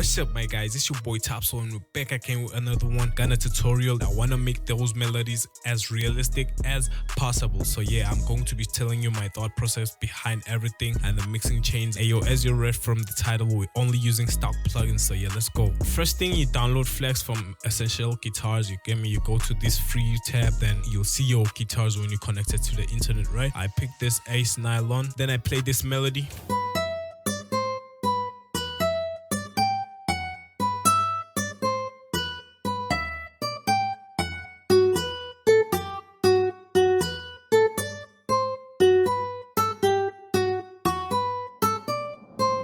What's up, my guys? It's your boy Topso, and we're back again with another one Gunna tutorial. I want to make those melodies as realistic as possible. So yeah, I'm going to be telling you my thought process behind everything and the mixing chains. Ayo, as you read from the title, we're only using stock plugins. So yeah, let's go. First thing, you download Flex from Essential Guitars. You get me? You go to this free tab, then you'll see your guitars when you connect it to the internet, right? I pick this Ace Nylon, then I play this melody.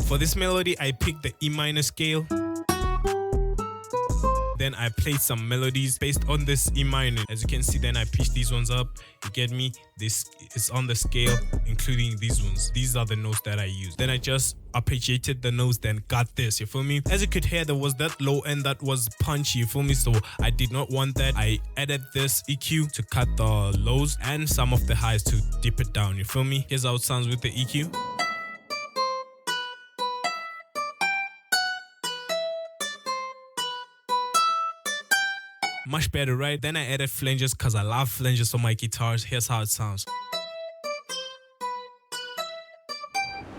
For this melody, I picked the E minor scale. Then I played some melodies based on this E minor. As you can see, then I pitched these ones up. You get me? This is on the scale, including these ones. These are the notes that I used. Then I just arpeggiated the notes, then got this, you feel me? As you could hear, there was that low end that was punchy, you feel me? So I did not want that. I added this EQ to cut the lows and some of the highs to dip it down, you feel me? Here's how it sounds with the EQ. Much better, right? Then I added flanges because I love flanges on my guitars. Here's how it sounds.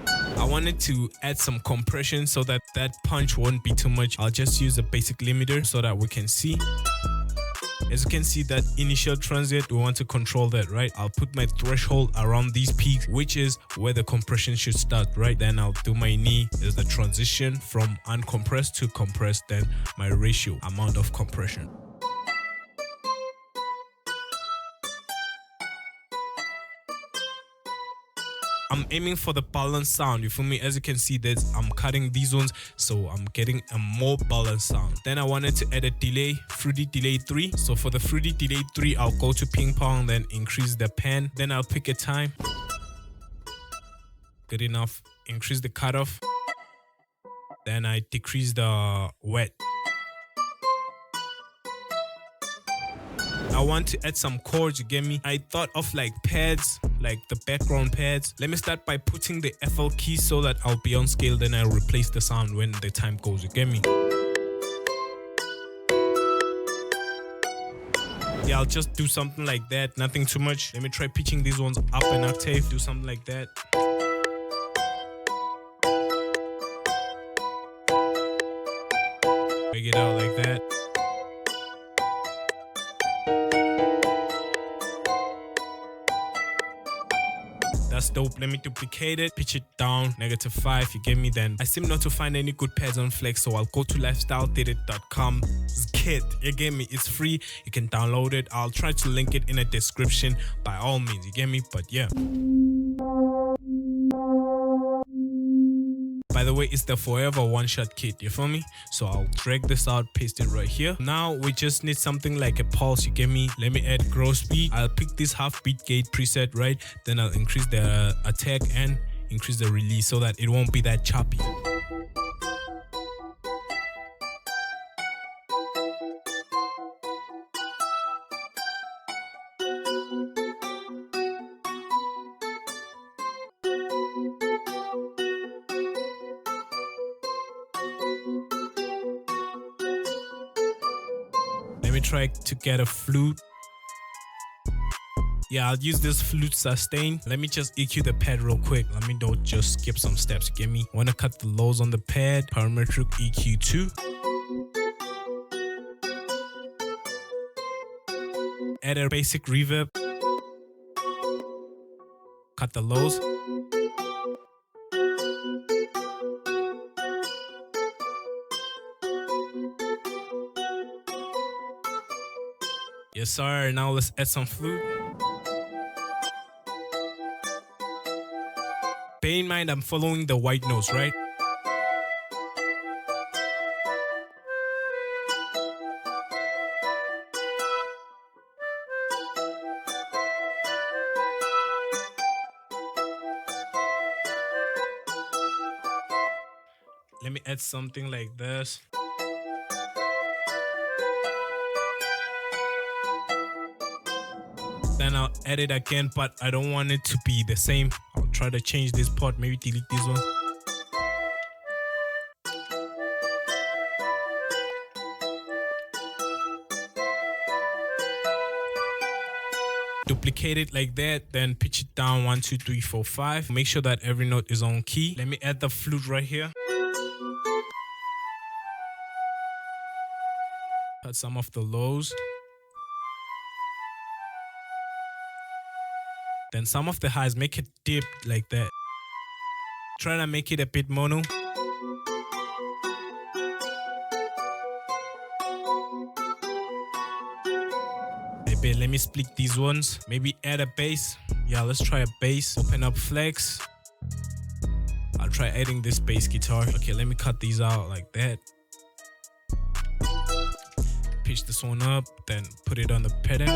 I wanted to add some compression so that punch won't be too much. I'll just use a basic limiter so that we can see. As you can see, that initial transient, we want to control that, right? I'll put my threshold around these peaks, which is where the compression should start, right? Then I'll do my knee as the transition from uncompressed to compressed, then my ratio, amount of compression. I'm aiming for the balanced sound, you feel me? As you can see, I'm cutting these ones, so I'm getting a more balanced sound. Then I wanted to add a delay, Fruity Delay 3. So for the Fruity Delay 3, I'll go to ping pong, then increase the pan. Then I'll pick a time. Good enough. Increase the cutoff. Then I decrease the wet. I want to add some chords, you get me? I thought of like pads, like the background pads. Let me start by putting the FL key so that I'll be on scale, then I'll replace the sound when the time goes, you get me? Yeah, I'll just do something like that, nothing too much. Let me try pitching these ones up an octave, do something like that. Break it out like that. That's dope. Let me duplicate it, pitch it down, -5, you get me? Then I seem not to find any good pads on Flex, so I'll go to lifestyledidit.com. Kit, you get me? It's free. You can download it. I'll try to link it in a description by all means, you get me? But yeah. By the way, it's the forever one-shot kit, you feel me? So I'll drag this out, paste it right here. Now we just need something like a pulse, you get me? Let me add gross beat. I'll pick this half beat gate preset, right? Then I'll increase the attack and increase the release so that it won't be that choppy. Let me try to get a flute. Yeah, I'll use this flute sustain. Let me just EQ the pad real quick. Let me don't just skip some steps, get me? Wanna cut the lows on the pad. Parametric EQ 2. Add a basic reverb. Cut the lows. Yes, sir. Now let's add some flute. Bear in mind, I'm following the white notes, right? Let me add something like this. Then I'll add it again, but I don't want it to be the same. I'll try to change this part, maybe delete this one. Duplicate it like that, then pitch it down 1, 2, 3, 4, 5. Make sure that every note is on key. Let me add the flute right here. Cut some of the lows. Then some of the highs, make it dip like that. Try to make it a bit mono. Maybe let me split these ones. Maybe add a bass. Yeah, let's try a bass. Open up flex. I'll try adding this bass guitar. Okay, let me cut these out like that. Pitch this one up, then put it on the pedal.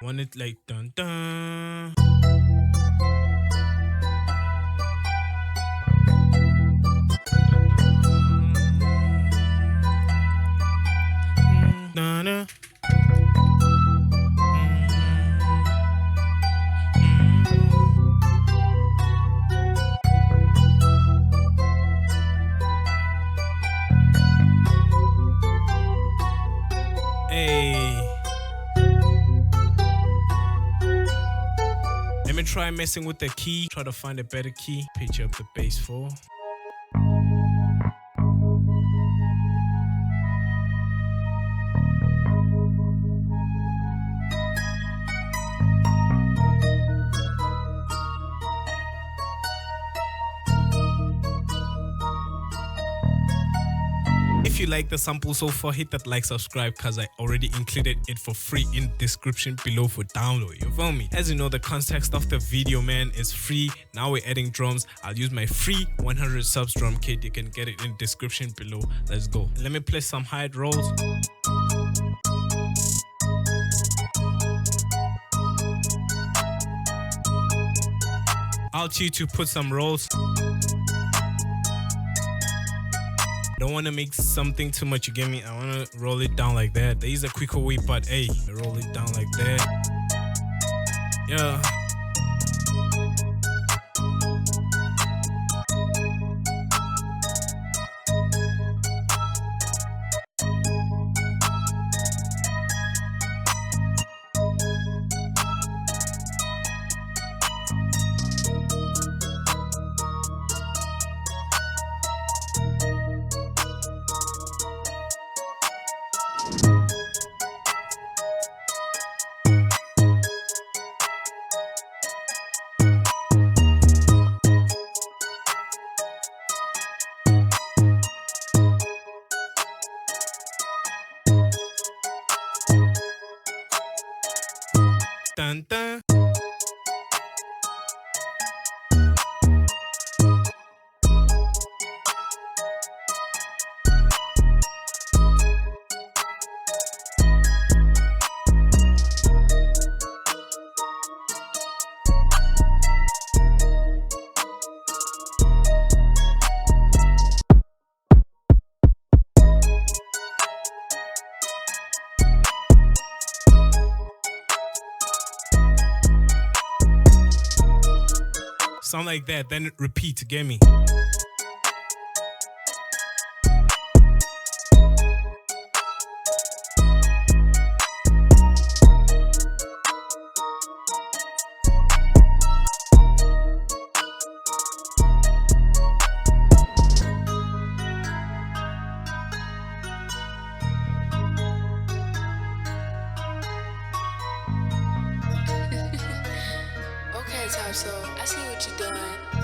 Want it like dun dun. Dun, let me try messing with the key. Try to find a better key. Pitch up the bass 4. If you like the sample so far, hit that like, subscribe, cause I already included it for free in description below for download. You feel me? As you know, the context of the video, man, is free. Now we're adding drums. I'll use my free 100 subs drum kit. You can get it in description below. Let's go. Let me play some high rolls. Alt you to put some rolls. Don't want to make something too much, you get me? I want to roll it down like that. There is a quicker way, but hey, roll it down like that. Yeah. Dun, dun. Sound like that, then repeat, get me? Okay, Top, so I see what you done.